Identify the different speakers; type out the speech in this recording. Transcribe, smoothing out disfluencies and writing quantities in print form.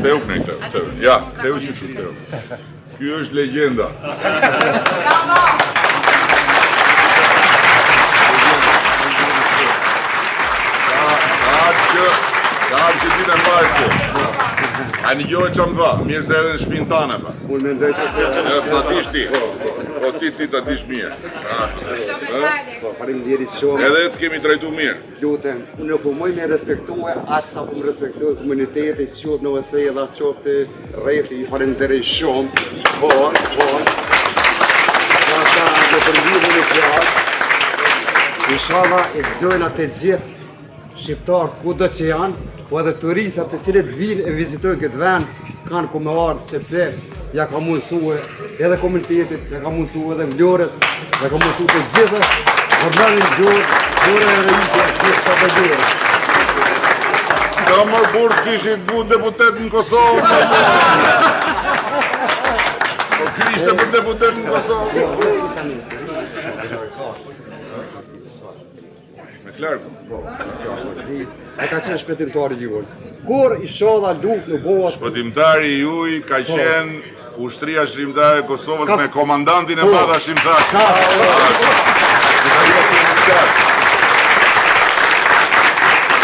Speaker 1: Theu në këtë, ja, theu që që theu. Kjo është legjenda. Ka që ti në mbajtë kjo. A një gjojë që më dha, mirë se edhe në shpinë tane, pa.
Speaker 2: Unë me ndoj që
Speaker 1: Edhe të në dish ti, po ti të dish mirë.
Speaker 2: Faleminderit shumë.
Speaker 1: Edhe të kemi trajtu mirë.
Speaker 2: Lutem, unë nuk po me respektue, as sa po më respektue komuniteti, qoftë në vësej dhe qoftë rreti, i falenderoj shumë. Por, asa në përgjithë në fjallë, inshallah e gëzojnë atë gjithë shqiptarë kudo që janë, po edhe turistat të cilët vinë e vizitojnë këtë vend, kanë ku me ardhë, sepse ja ka mundësue edhe komunitetit, ja ka mundësue edhe Vlorës, ja ka mundësue të gjithë, Orlanin Gjore e Rejitja, gjithë të të gjore.
Speaker 1: Ka mërë burë kishit bu deputet në Kosovë, po kishte për deputet në Kosovë. Me klarë.
Speaker 2: E ka qenë shpëtimtari juaj. Kur inshallah luftë në botë.
Speaker 1: Shpëtimtari juaj ka qenë ushtria shqiptare e Kosovës me komandantin e madh shqiptar.